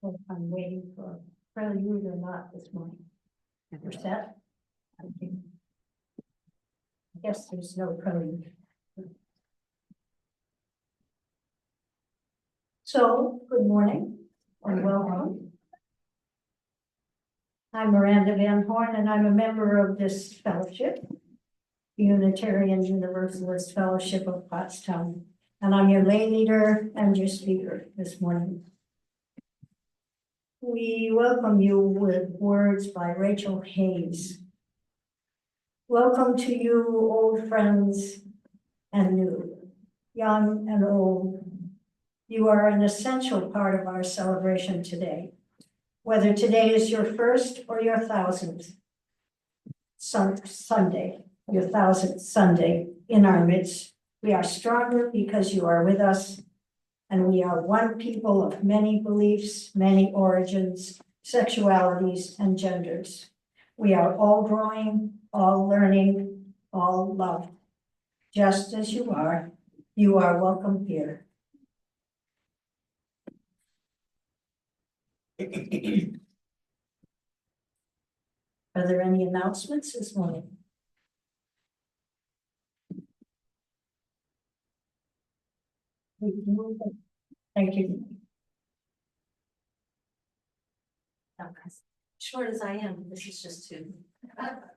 I'm waiting for prelude or not this morning. You're set? Okay. I guess there's no prelude. So, good morning and welcome. I'm Miranda Van Horn and I'm a member of this fellowship, the Unitarian Universalist Fellowship of Pottstown. And I'm your lay leader and your speaker this morning. We welcome you with words by Rachel Hayes. Welcome to you, old friends and new, young and old. You are an essential part of our celebration today. Whether today is your first or your thousandth Sunday, your thousandth Sunday in our midst, we are stronger because you are with us, and we are one people of many beliefs, many origins, sexualities, and genders. We are all growing, all learning, all loved. Just as you are welcome here. Are there any announcements this morning? Thank you. Short as I am, this is just too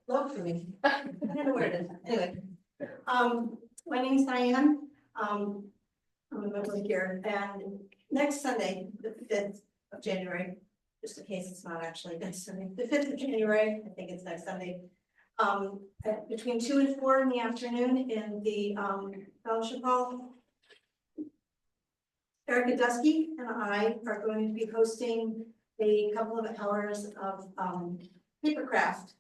low for me. I don't know where it is. Anyway, my name is Diane. I'm a member here, and next Sunday, the 5th of January, just in case it's not actually next Sunday, the 5th of January, I think it's next Sunday, between 2 and 4 in the afternoon in the fellowship hall, Erica Dusky and I are going to be hosting a couple of hours of paper craft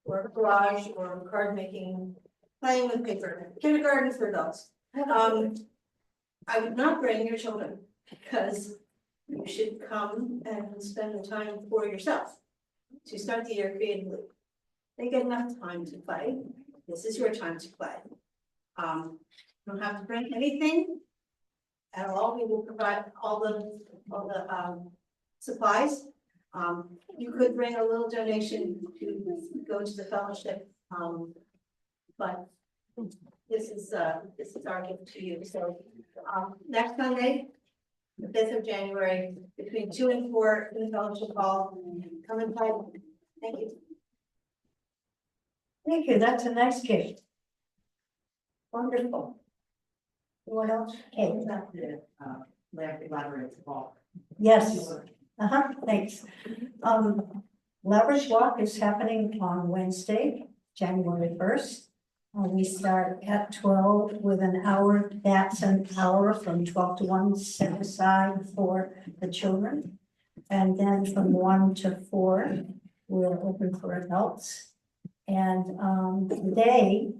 or collage or card making, playing with paper, kindergarten for adults. I would not bring your children because you should come and spend the time for yourself to start the year creatively. They get enough time to play. This is your time to play. You don't have to bring anything at all. We will provide all the supplies. You could bring a little donation to go to the fellowship, but this is our gift to you. So next Sunday, the 5th of January, between 2 and 4 in the fellowship hall, come and play. Thank you. Thank you. That's a nice gift. Wonderful. What else? Okay. Elaborate the ball. Yes. Thanks. Leverage Walk is happening on Wednesday, January 1st. We start at 12 with an hour. That's an hour from 12 to 1 set aside for the children. And then from 1 to 4, we're open for adults. And today,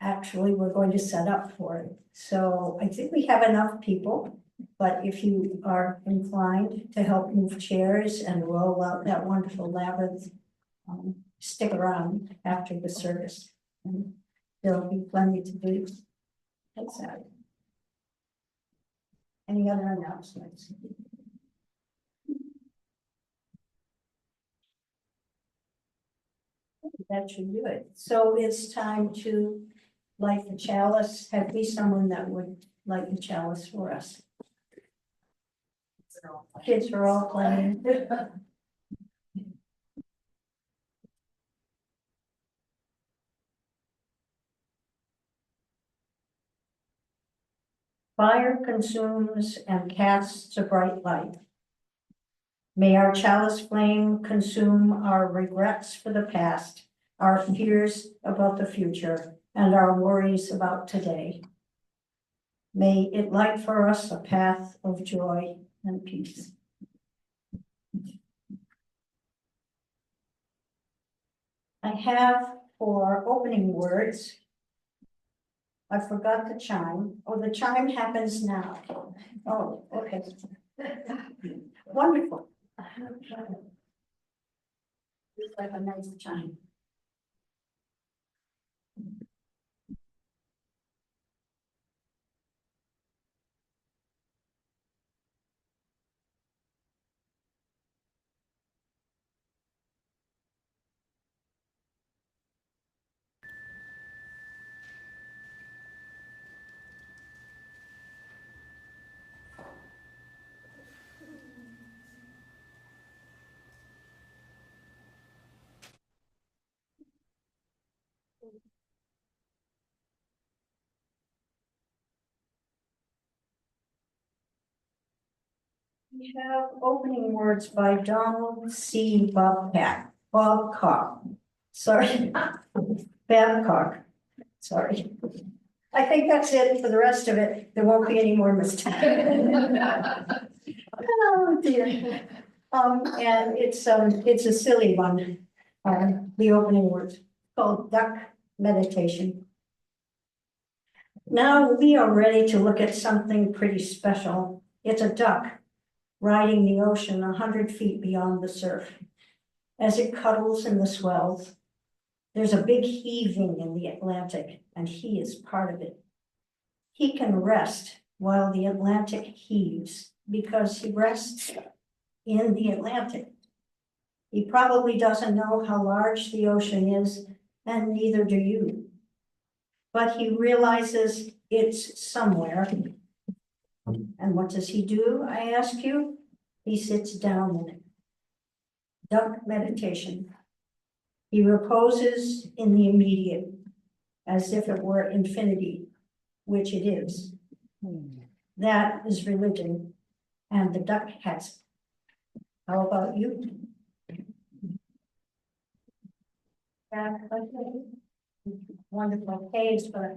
actually, we're going to set up for it. So I think we have enough people. But if you are inclined to help move chairs and roll out that wonderful labyrinth, stick around after the service. And there'll be plenty to do. That's that. Any other announcements? That should do it. So it's time to light the chalice. Have we someone that would light the chalice for us? Kids are all playing. Fire consumes and casts a bright light. May our chalice flame consume our regrets for the past, our fears about the future, and our worries about today. May it light for us a path of joy and peace. I have for opening words, I forgot the chime. Oh, the chime happens now. Oh, okay. Wonderful. Looks like a nice chime. We have opening words by Donald C. Babcock. Sorry, Babcock. Sorry. I think that's it for the rest of it. There won't be any more mistakes. Oh, dear. And it's a silly one, the opening words, called duck meditation. Now we are ready to look at something pretty special. It's a duck riding the ocean 100 feet beyond the surf. As it cuddles in the swells, there's a big heaving in the Atlantic, and he is part of it. He can rest while the Atlantic heaves because he rests in the Atlantic. He probably doesn't know how large the ocean is, and neither do you. But he realizes it's somewhere. And what does he do, I ask you? He sits down in it. Duck meditation. He reposes in the immediate, as if it were infinity, which it is. That is religion, and the duck has it. How about you? Wonderful page, but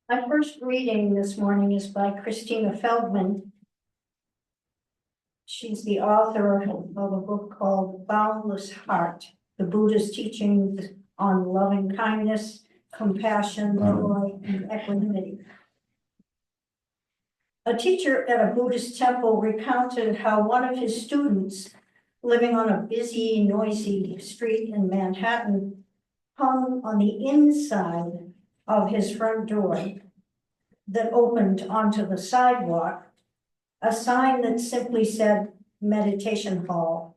my first reading this morning is by Christina Feldman. She's the author of a book called Boundless Heart, the Buddhist teachings on loving kindness, compassion, joy, and equanimity. A teacher at a Buddhist temple recounted how one of his students, living on a busy, noisy street in Manhattan, hung on the inside of his front door that opened onto the sidewalk, a sign that simply said meditation hall.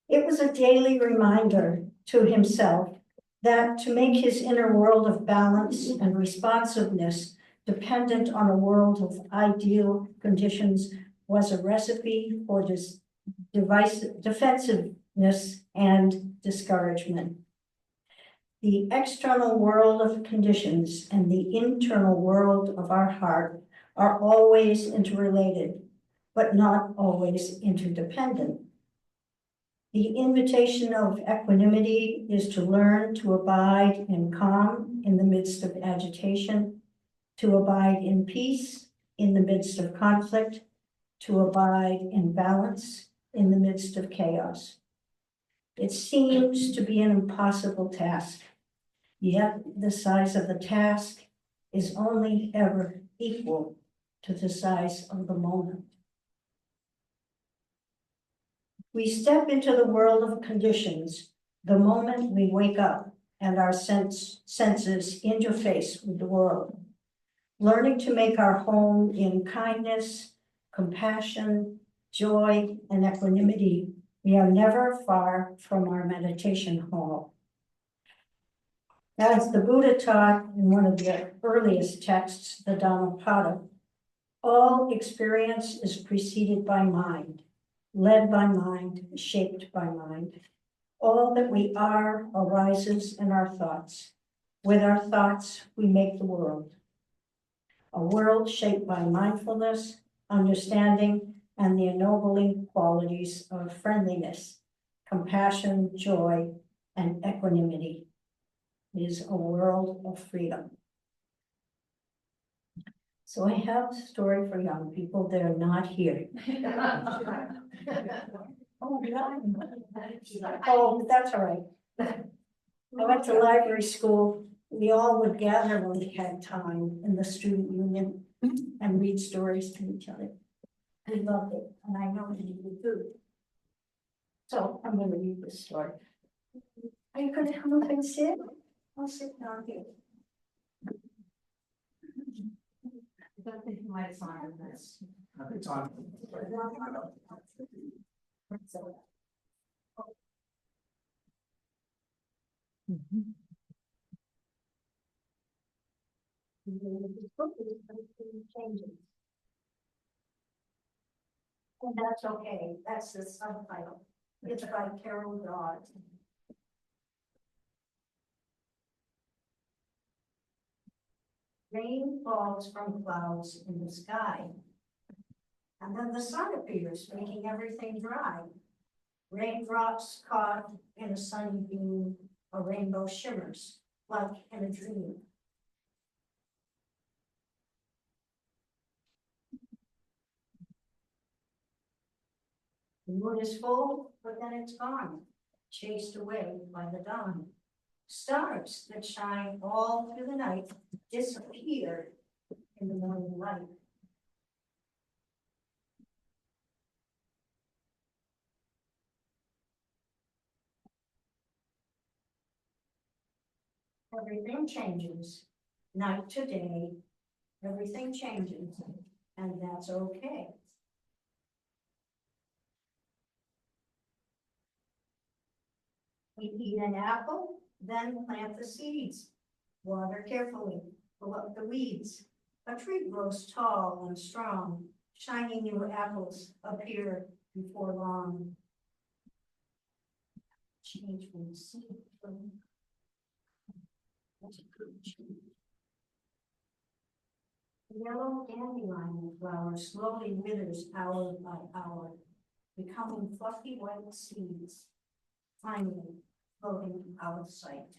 It was a daily reminder to himself that to make his inner world of balance and responsiveness dependent on a world of ideal conditions was a recipe for defensiveness and discouragement. The external world of conditions and the internal world of our heart are always interrelated, but not always interdependent. The invitation of equanimity is to learn to abide in calm in the midst of agitation, to abide in peace in the midst of conflict, to abide in balance in the midst of chaos. It seems to be an impossible task, yet the size of the task is only ever equal to the size of the moment. We step into the world of conditions the moment we wake up and our senses interface with the world. Learning to make our home in kindness, compassion, joy, and equanimity, we are never far from our meditation hall. As the Buddha taught in one of the earliest texts, the Dhammapada, all experience is preceded by mind, led by mind, shaped by mind. All All that we are arises in our thoughts. With our thoughts, we make the world. A world shaped by mindfulness, understanding, and the ennobling qualities of friendliness, compassion, joy, and equanimity. It is a world of freedom. So I have a story for young people. They're not here. Oh, yeah. Oh, that's all right. I went to library school. We all would gather when we had time in the student union and read stories to each other. We loved it, and I know you would too. So I'm gonna read this story. Are you gonna come up and sit? I'll sit down here. I don't think my sign on this. It's on. Changes. And that's okay, that's the subtitle. It's by Carol Dodd. Rain falls from clouds in the sky. And then the sun appears, making everything dry. Raindrops caught in a sunny beam, a rainbow shimmers, like in a dream. The moon is full, but then it's gone, chased away by the dawn. Stars that shine all through the night disappear in the morning light. Everything changes, night to day, everything changes, and that's okay. We eat an apple, then plant the seeds. Water carefully, pull up the weeds. A tree grows tall and strong. Shiny new apples appear before long. Change from seed to that's a good change. The yellow dandelion flower slowly withers hour by hour, becoming fluffy white seeds, finally floating out of sight.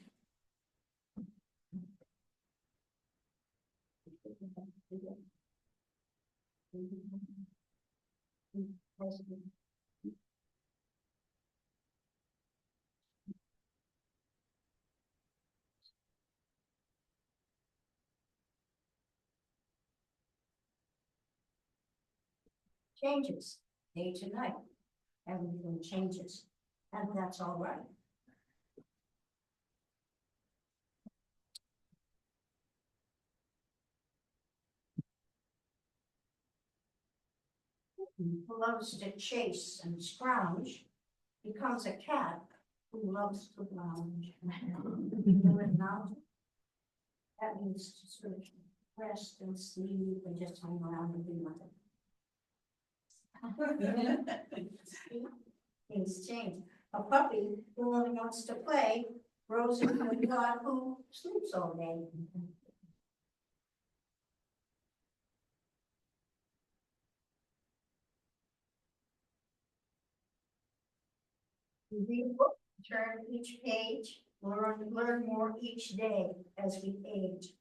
Changes day to night. Everything changes, and that's all right. Who loves to chase and scrounge becomes a cat who loves to lounge. You know it now? That means to sort of rest and sleep and just hang around and do nothing. Things change. A puppy who only wants to play grows into a dog who sleeps all day. We read a book, turn each page, learn more each day as we age.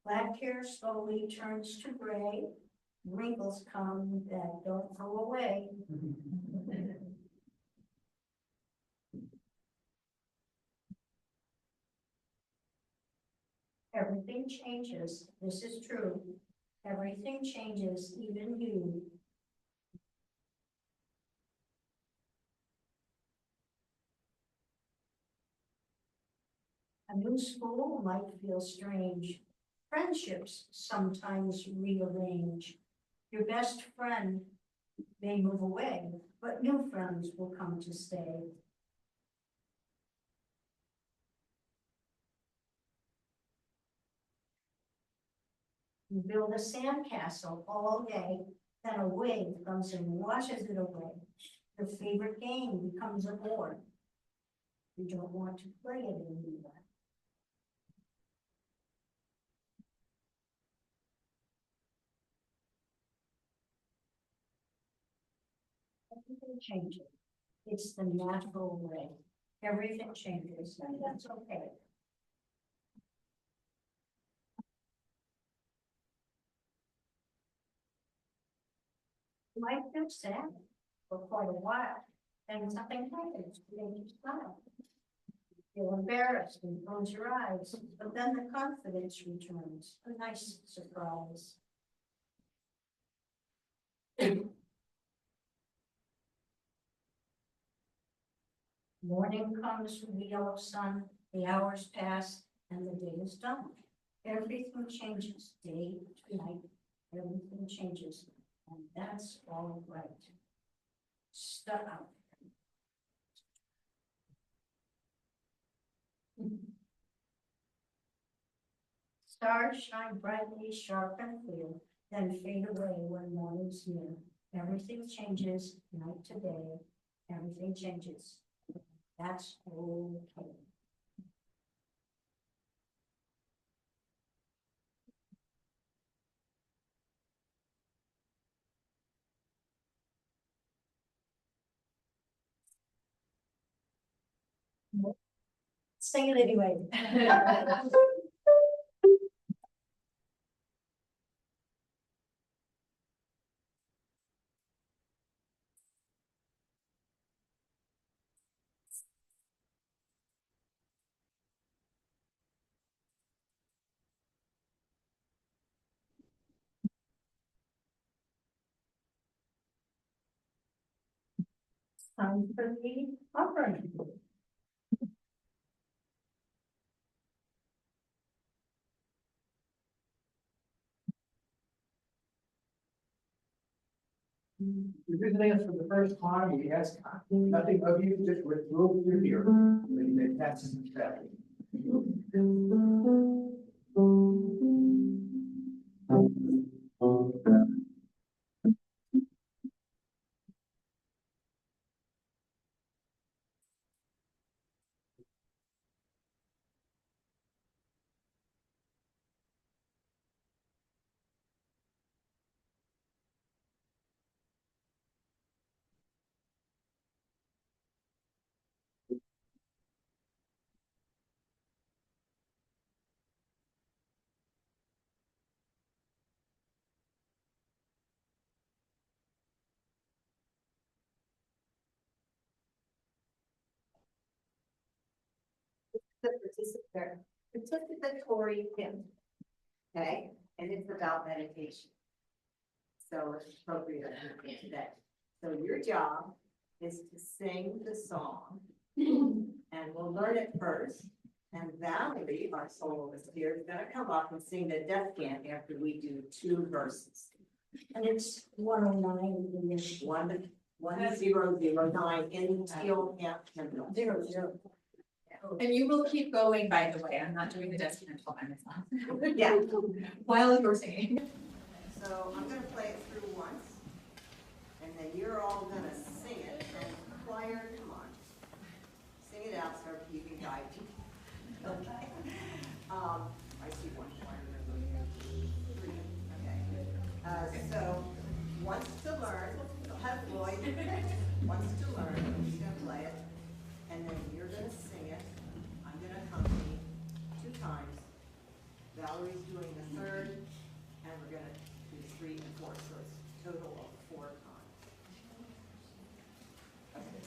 Black hair slowly turns to gray, wrinkles come that don't go away. Everything changes, this is true. Everything changes, even you. A new school might feel strange. Friendships sometimes rearrange. Your best friend may move away, but new friends will come to stay. You build a sandcastle all day, then a wave comes and washes it away. Your favorite game becomes a bore. You don't want to play it anymore. Everything changes. It's the natural way. Everything changes, and that's okay. You might feel sad for quite a while, and something happens, you make you smile. Feel embarrassed and close your eyes, but then the confidence returns, a nice surprise. Morning comes with the yellow sun, the hours pass, and the day is done. Everything changes, day to night, everything changes, and that's all right. Stop. Stars shine brightly, sharp and clear, then fade away when morning's near. Everything changes, night to day, everything changes. That's okay. Sing it anyway. Time for the offering. You're visiting us for the first time, we ask nothing of you, just we're thrilled you're here. That's that. The participatory hymn. Okay, and it's about meditation. So it's appropriate today. So your job is to sing the song, and we'll learn it first. And Valerie, our soloist here, is gonna come up and sing the death chant after we do 2 verses. And it's 109 in this. 1009 in teal camp. 00. And you will keep going, by the way, I'm not doing the desk until I'm Yeah. while you're singing. So I'm gonna play it through once, and then you're all gonna sing it, and choir, come on. Sing it out so you can guide me. Okay. I see one choir member here. 3, okay. So, wants to learn, you'll have Lloyd, wants to learn, he's gonna play it, and then you're gonna sing it. I'm gonna accompany 2 times. Valerie's doing the 3rd, and we're gonna do 3 and 4, so it's total of 4 times. Okay.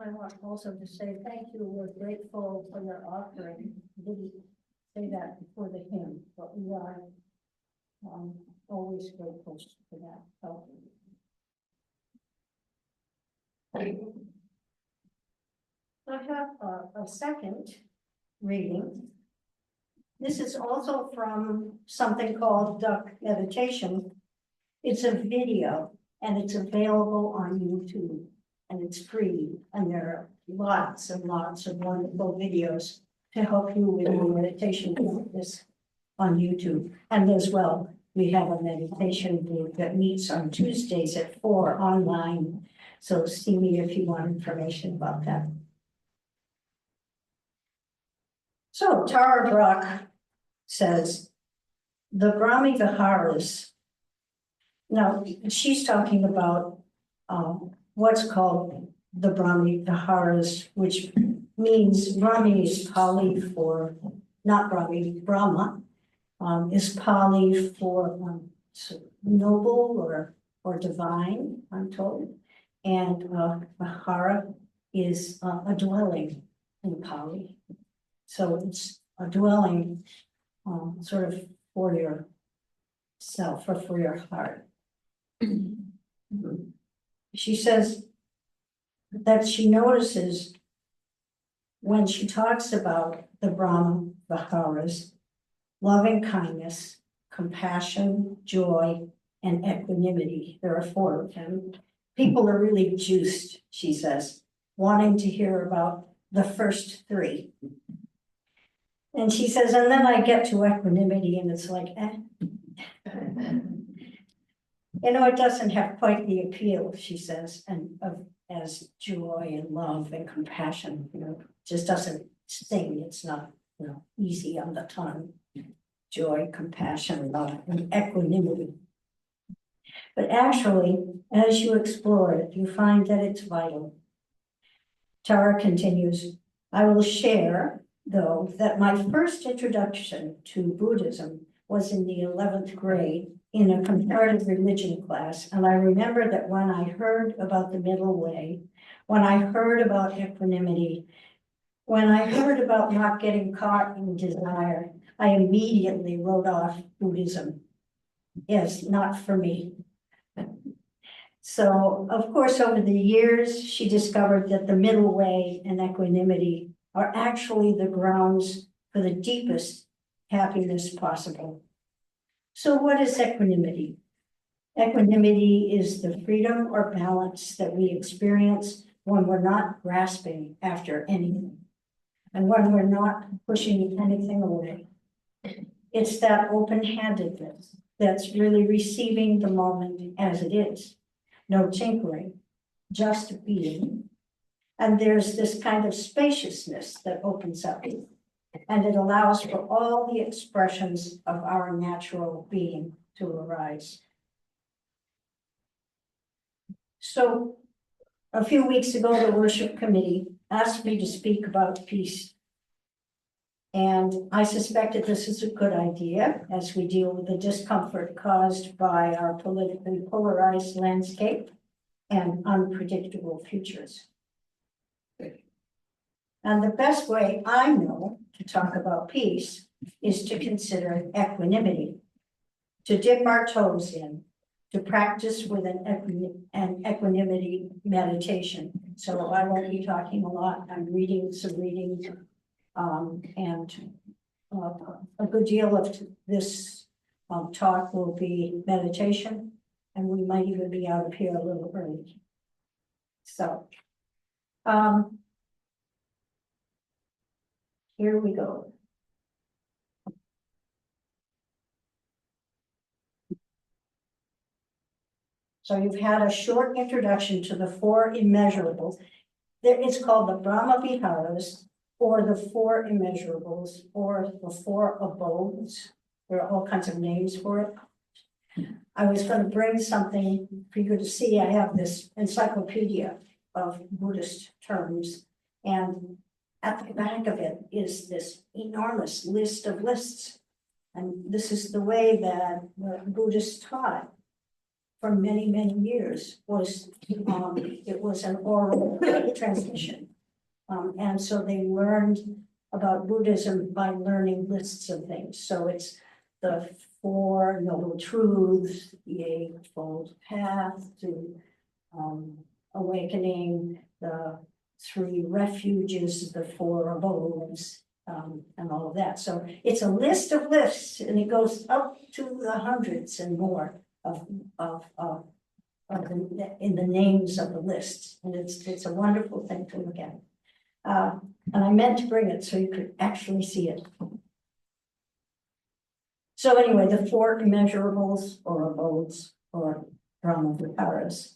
I want also to say thank you, we're grateful for your offering. Didn't say that before the hymn, but we are always grateful for that help. I have a second reading. This is also from something called Duck Meditation. It's a video and it's available on YouTube and it's free. And there are lots and lots of wonderful videos to help you with your meditation practice on YouTube. And as well, we have a meditation group that meets on Tuesdays at 4 online. So see me if you want information about that. So Tara Brock says, the Brahmi Viharas. Now, she's talking about what's called the Brahmi Viharas, which means Brahmi is Pali for, not Brahmi, Brahma is Pali for noble or divine, I'm told. And Vihara is a dwelling in Pali. So it's a dwelling sort of for yourself or for your heart. She says that she notices when she talks about the Brahma Viharas, loving kindness, compassion, joy, and equanimity. There are 4 of them. People are really juiced, she says, wanting to hear about the first 3. And she says, and then I get to equanimity and it's like, You know, it doesn't have quite the appeal, she says, as joy and love and compassion, you know, just doesn't sting. It's not, you know, easy on the tongue. Joy, compassion, love, and equanimity. But actually, as you explore it, you find that it's vital. Tara continues, I will share, though, that my first introduction to Buddhism was in the 11th grade in a comparative religion class. And I remember that when I heard about the middle way, when I heard about equanimity, when I heard about not getting caught in desire, I immediately wrote off Buddhism. Yes, not for me. So, of course, over the years, she discovered that the middle way and equanimity are actually the grounds for the deepest happiness possible. So what is equanimity? Equanimity is the freedom or balance that we experience when we're not grasping after anything and when we're not pushing anything away. It's that open-handedness that's really receiving the moment as it is. No tinkering, just being. And there's this kind of spaciousness that opens up. And it allows for all the expressions of our natural being to arise. So a few weeks ago, the worship committee asked me to speak about peace. And I suspected this is a good idea as we deal with the discomfort caused by our politically polarized landscape and unpredictable futures. And the best way I know to talk about peace is to consider equanimity, to dip our toes in, to practice with an equanimity meditation. So I won't be talking a lot. I'm reading some readings, and a good deal of this talk will be meditation, and we might even be out of here a little early. So, here we go. So you've had a short introduction to the 4 immeasurables. It's called the Brahma Viharas, or the 4 immeasurables, or the 4 abodes. There are all kinds of names for it. I was going to bring something for you to see. I have this encyclopedia of Buddhist terms, and at the back of it is this enormous list of lists. And this is the way that the Buddhists taught. for many, many years was, it was an oral transmission. And so they learned about Buddhism by learning lists of things. So it's the Four Noble Truths, the Eightfold Path to awakening, the Three Refuges, the Four Abodes, and all of that. So it's a list of lists, and it goes up to the hundreds and more of in the names of the lists, and it's a wonderful thing to look at. And I meant to bring it so you could actually see it. So anyway, the four immeasurables or abodes or Brahmaviharas.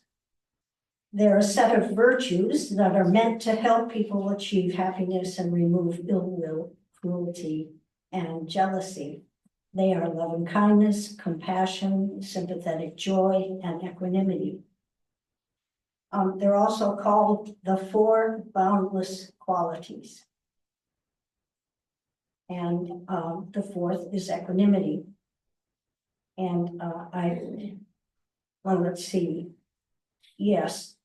They're a set of virtues that are meant to help people achieve happiness and remove ill will, cruelty, and jealousy. They are loving kindness, compassion, sympathetic joy, and equanimity. They're also called the four boundless qualities. And the fourth is equanimity. And well, let's see. Yes,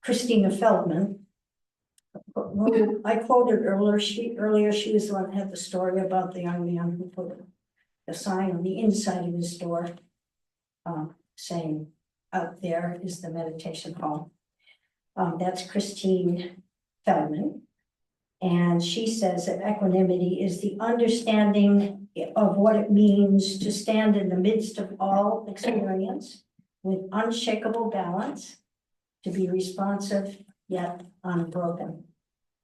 Christina Feldman, who I quoted earlier, she was the one that had the story about the young man who put a sign on the inside of his door saying, out there is the meditation hall. That's Christine Feldman. And she says that equanimity is the understanding of what it means to stand in the midst of all experience with unshakable balance, to be responsive yet unbroken.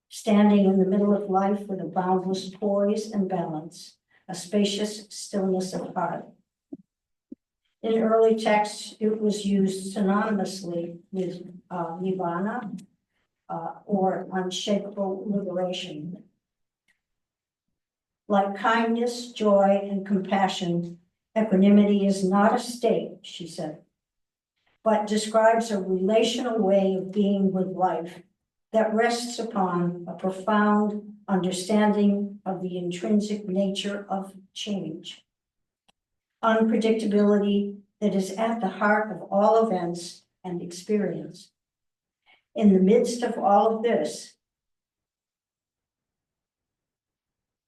Standing in the middle of life with a boundless poise and balance, a spacious stillness of heart. In early texts, it was used synonymously with nirvana or unshakable liberation. Like kindness, joy, and compassion, equanimity is not a state, she said, but describes a relational way of being with life that rests upon a profound understanding of the intrinsic nature of change. Unpredictability that is at the heart of all events and experience. In the midst of all of this,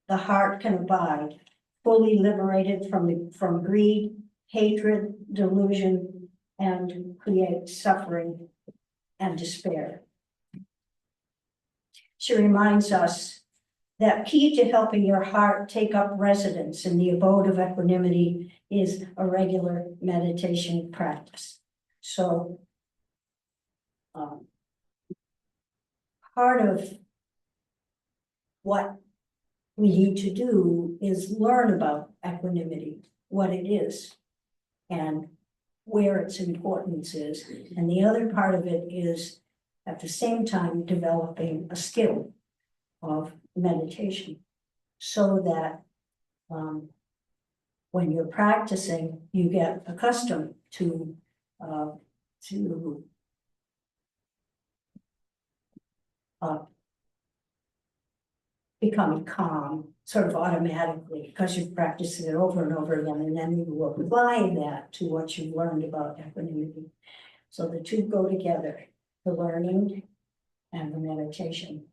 the heart can abide, fully liberated from greed, hatred, delusion, and create suffering and despair. She reminds us that key to helping your heart take up residence in the abode of equanimity is a regular meditation practice. So part of what we need to do is learn about equanimity, what it is, and where its importance is. And the other part of it is at the same time developing a skill of meditation so that when you're practicing, you get accustomed to becoming calm sort of automatically because you've practiced it over and over again, and then you will apply that to what you've learned about equanimity. So the two go together, the learning and the meditation.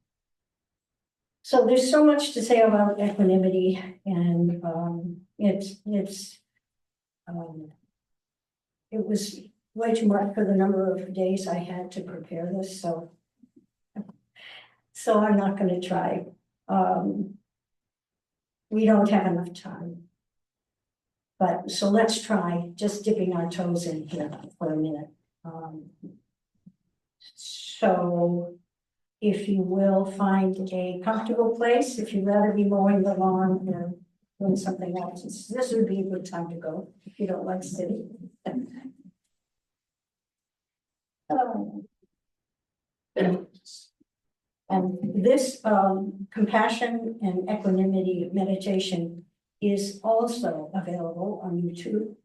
So there's so much to say about equanimity, and it was way too much for the number of days I had to prepare this, so I'm not going to try. We don't have enough time. But so let's try just dipping our toes in here for a minute. So if you will find a comfortable place, if you'd rather be mowing the lawn or doing something else, this would be a good time to go if you don't like sitting. And this compassion and equanimity meditation is also available on YouTube.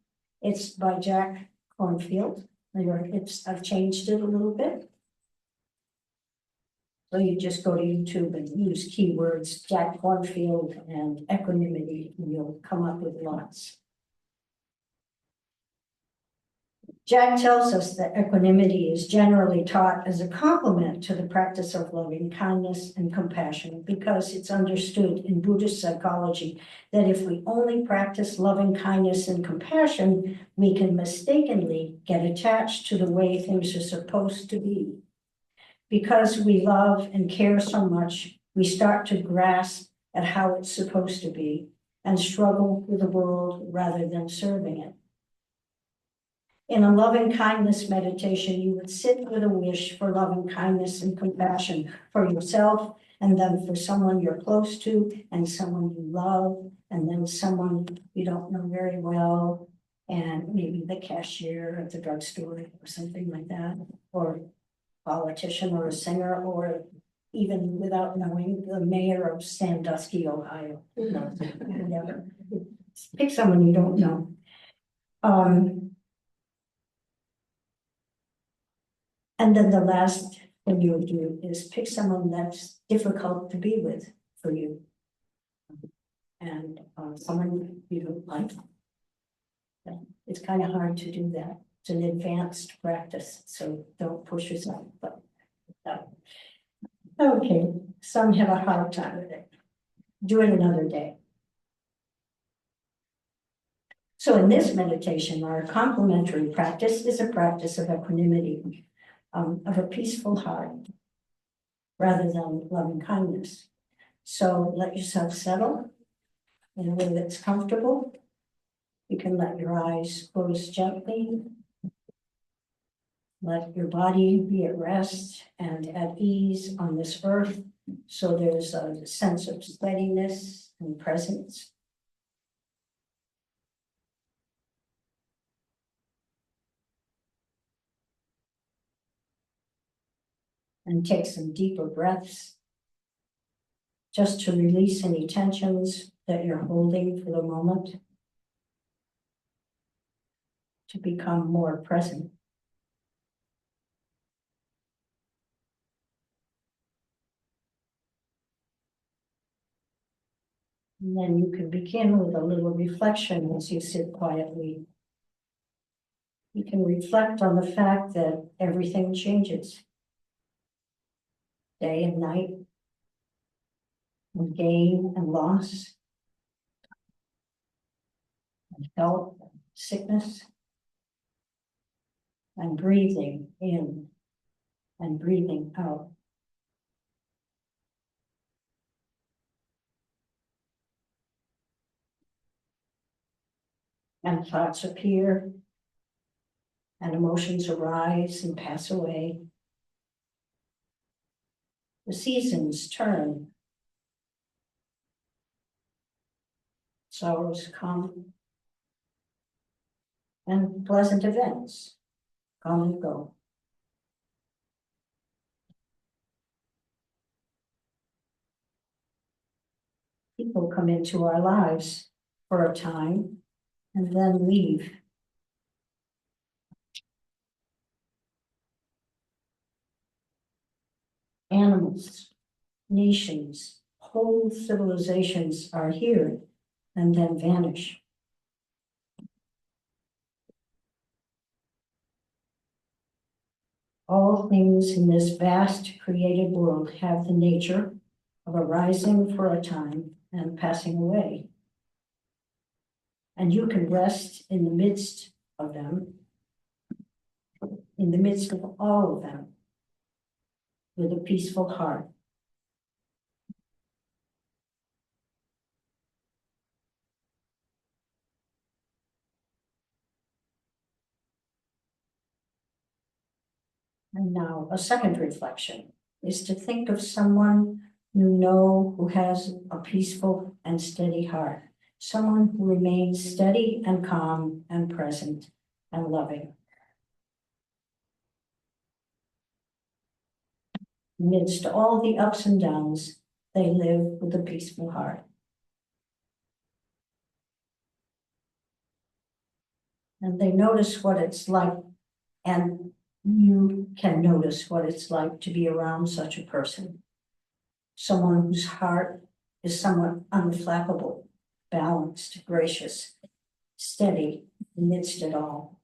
It's by Jack Cornfield. I've changed it a little bit. So you just go to YouTube and use keywords Jack Cornfield and equanimity, and you'll come up with lots. Jack tells us that equanimity is generally taught as a complement to the practice of loving kindness and compassion because it's understood in Buddhist psychology that if we only practice loving kindness and compassion, we can mistakenly get attached to the way things are supposed to be. Because we love and care so much, we start to grasp at how it's supposed to be and struggle with the world rather than serving it. In a loving kindness meditation, you would sit with a wish for loving kindness and compassion for yourself, and then for someone you're close to, and someone you love, and then someone you don't know very well, and maybe the cashier at the drugstore or something like that, or a politician or a singer, or even without knowing, the mayor of Sandusky, Ohio. Who knows? Whatever. Pick someone you don't know. And then the last thing you'll do is pick someone that's difficult to be with for you. And someone you don't like. It's kind of hard to do that. It's an advanced practice, so don't push yourself, but. Okay, some have a hard time with it. Do it another day. So in this meditation, our complementary practice is a practice of equanimity. Of a peaceful heart rather than loving kindness. So let yourself settle in a way that's comfortable. You can let your eyes close gently. Let your body be at rest and at ease on this earth. So there's a sense of steadiness and presence. And take some deeper breaths just to release any tensions that you're holding for the moment, to become more present. And then you can begin with a little reflection as you sit quietly. You can reflect on the fact that everything changes. Day and night, and gain and loss, and health, and sickness, and breathing in and breathing out. And thoughts appear, and emotions arise and pass away. The seasons turn. Sorrows come. And pleasant events come and go. People come into our lives for a time and then leave. Animals, nations, whole civilizations are here and then vanish. All things in this vast created world have the nature of arising for a time and passing away. And you can rest in the midst of them, in the midst of all of them, with a peaceful heart. And now a second reflection is to think of someone you know who has a peaceful and steady heart, someone who remains steady and calm and present and loving. Amidst all the ups and downs, they live with a peaceful heart. And they notice what it's like, and you can notice what it's like to be around such a person. Someone whose heart is somewhat unflappable, balanced, gracious, steady amidst it all.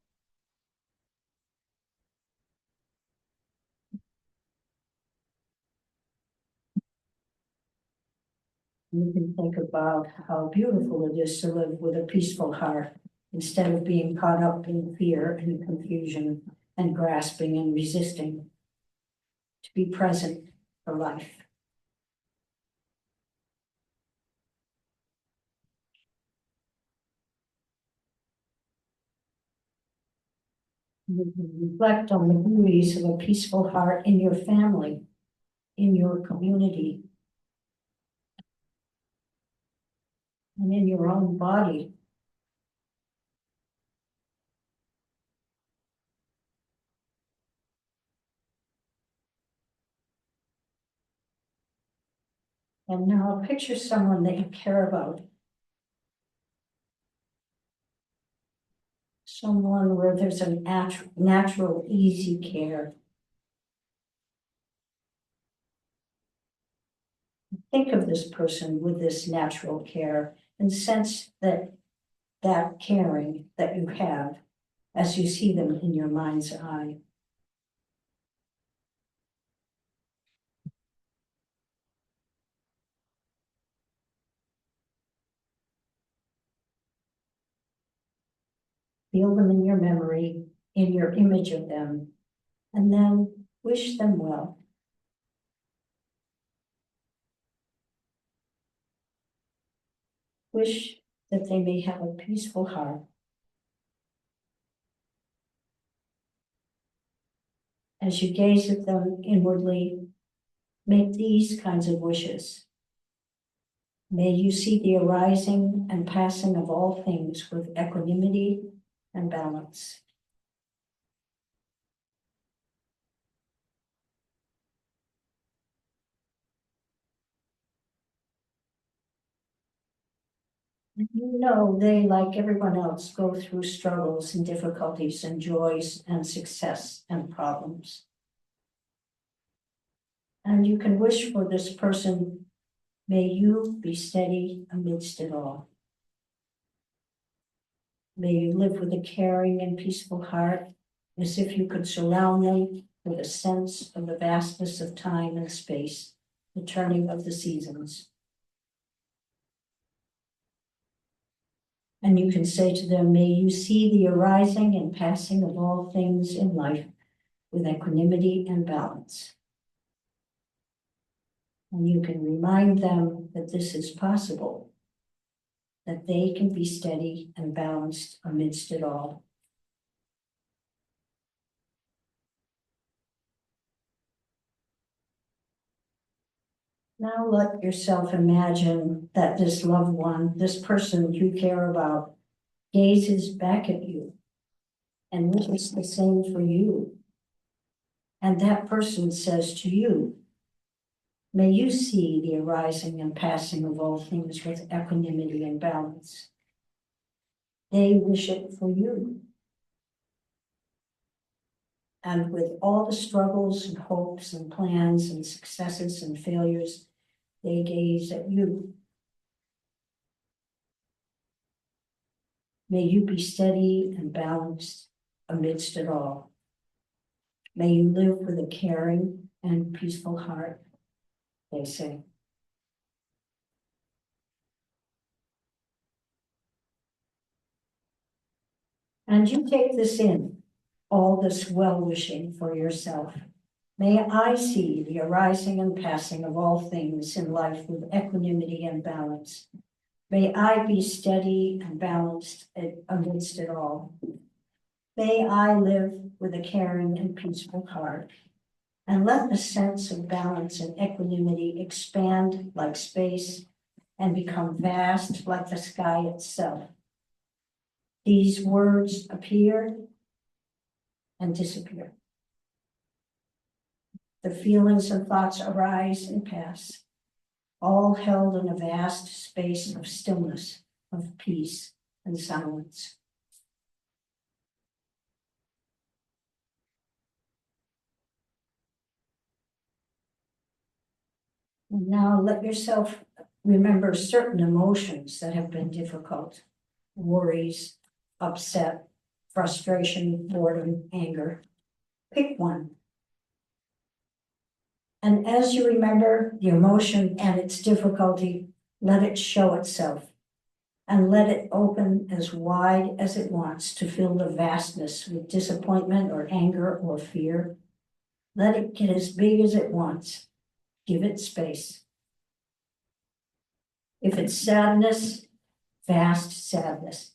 You can think about how beautiful it is to live with a peaceful heart instead of being caught up in fear and confusion and grasping and resisting. To be present for life. You can reflect on the beauties of a peaceful heart in your family, in your community, and in your own body. And now picture someone that you care about. Someone where there's a natural, easy care. Think of this person with this natural care and sense that caring that you have as you see them in your mind's eye. Feel them in your memory, in your image of them, and then wish them well. Wish that they may have a peaceful heart. As you gaze at them inwardly, make these kinds of wishes. May you see the arising and passing of all things with equanimity and balance. You know they, like everyone else, go through struggles and difficulties and joys and success and problems. And you can wish for this person, may you be steady amidst it all. May you live with a caring and peaceful heart, as if you could surround them with a sense of the vastness of time and space, the turning of the seasons. And you can say to them, may you see the arising and passing of all things in life with equanimity and balance. And you can remind them that this is possible, that they can be steady and balanced amidst it all. Now let yourself imagine that this loved one, this person you care about, gazes back at you and wishes the same for you. And that person says to you, may you see the arising and passing of all things with equanimity and balance. They wish it for you. And with all the struggles and hopes and plans and successes and failures, they gaze at you. May you be steady and balanced amidst it all. May you live with a caring and peaceful heart, they say. And you take this in, all this well-wishing for yourself. May I see the arising and passing of all things in life with equanimity and balance. May I be steady and balanced amidst it all. May I live with a caring and peaceful heart. And let the sense of balance and equanimity expand like space and become vast like the sky itself. These words appear and disappear. The feelings and thoughts arise and pass, all held in a vast space of stillness, of peace and silence. And now let yourself remember certain emotions that have been difficult: worries, upset, frustration, boredom, anger. Pick one. And as you remember the emotion and its difficulty, Let it show itself. And let it open as wide as it wants to fill the vastness with disappointment or anger or fear. Let it get as big as it wants. Give it space. If it's sadness, vast sadness.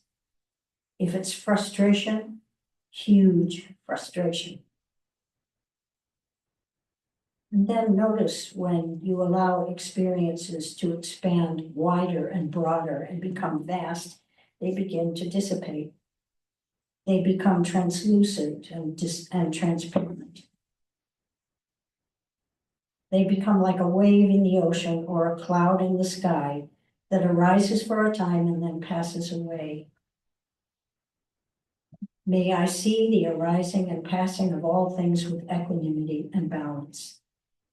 If it's frustration, huge frustration. And then notice when you allow experiences to expand wider and broader and become vast, they begin to dissipate. They become translucent and transparent. They become like a wave in the ocean or a cloud in the sky that arises for a time and then passes away. May I see the arising and passing of all things with equanimity and balance.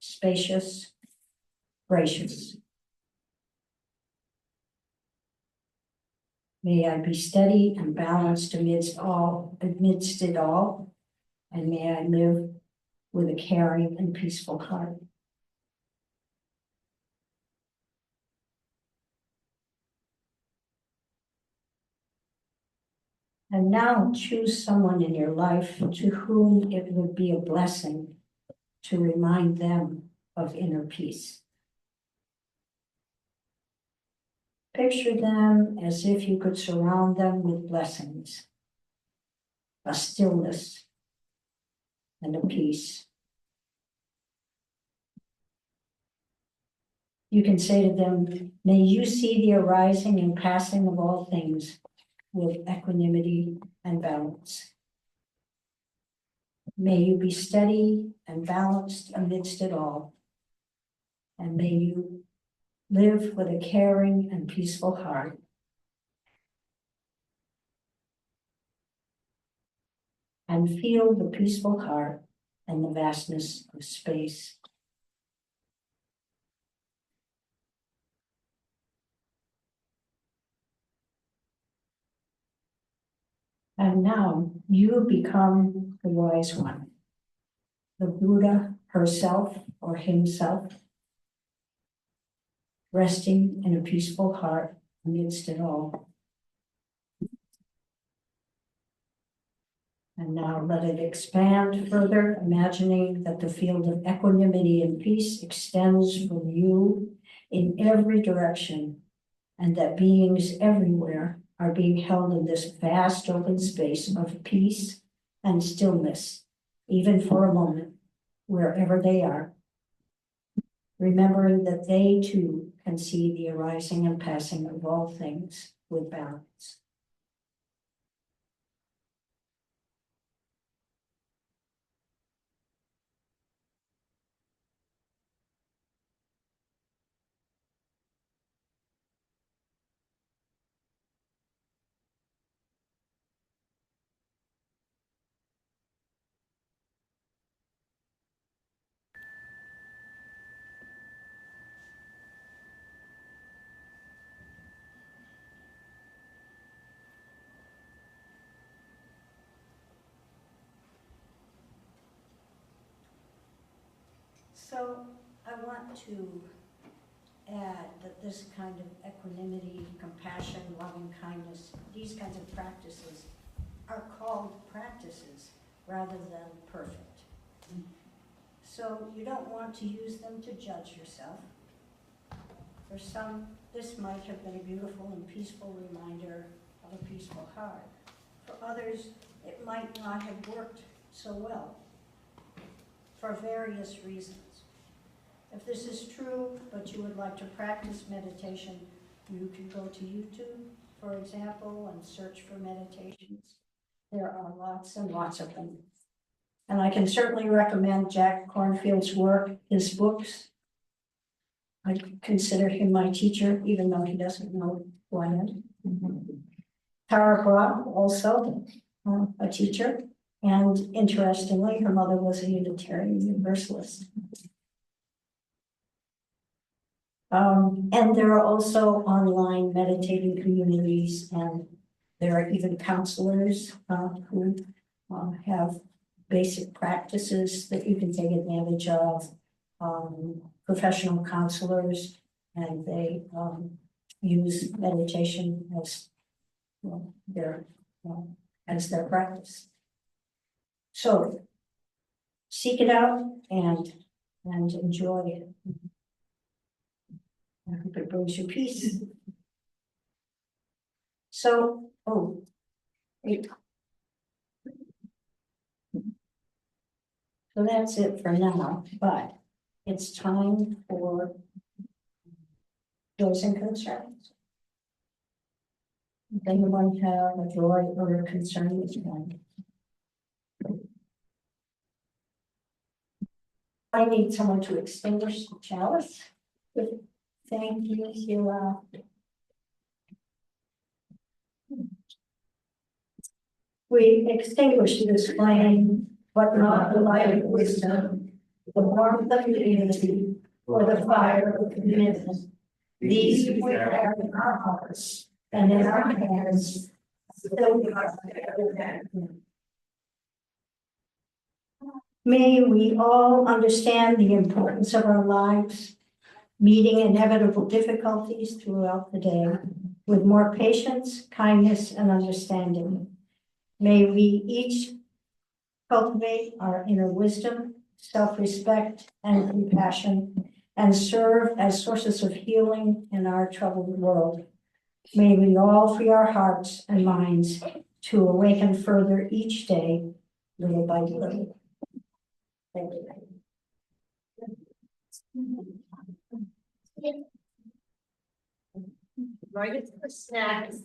Spacious, gracious. May I be steady and balanced amidst it all, and may I live with a caring and peaceful heart. And now choose someone in your life to whom it would be a blessing to remind them of inner peace. Picture them as if you could surround them with blessings, a stillness, and a peace. You can say to them, may you see the arising and passing of all things with equanimity and balance. May you be steady and balanced amidst it all. And may you live with a caring and peaceful heart. And feel the peaceful heart and the vastness of space. And now you become the wise one, the Buddha herself or himself, resting in a peaceful heart amidst it all. And now let it expand further, imagining that the field of equanimity and peace extends from you in every direction, and that beings everywhere are being held in this vast open space of peace and stillness, even for a moment, wherever they are, remembering that they too can see the arising and passing of all things with balance. So I want to add that this kind of equanimity, compassion, loving kindness, these kinds of practices are called practices rather than perfect. So you don't want to use them to judge yourself. For some, this might have been a beautiful and peaceful reminder of a peaceful heart. For others, it might not have worked so well for various reasons. If this is true, but you would like to practice meditation, you can go to YouTube, for example, and search for meditations. There are lots and lots of them. And I can certainly recommend Jack Kornfield's work, his books. I consider him my teacher, even though he doesn't know who I am. Tara Brach, also a teacher. And interestingly, her mother was a Unitarian Universalist. And there are also online meditating communities, and there are even counselors who have basic practices that you can take advantage of, professional counselors, and they use meditation as well, as their practice. So seek it out and enjoy it. I hope it brings you peace. So, wait. So that's it for now, but it's time for joys and concerns. Does anyone have a joy or a concern this morning? I need someone to extinguish the chalice. Thank you, Sheila. We extinguish this flame, but not the light of wisdom, the warmth of unity, or the fire of commitment. These we have in our hearts and in our hands. Still we are together. May we all understand the importance of our lives, meeting inevitable difficulties throughout the day with more patience, kindness, and understanding. May we each cultivate our inner wisdom, self-respect, and compassion, and serve as sources of healing in our troubled world. May we all free our hearts and minds to awaken further each day, little by little. Thank you. Right into the snacks.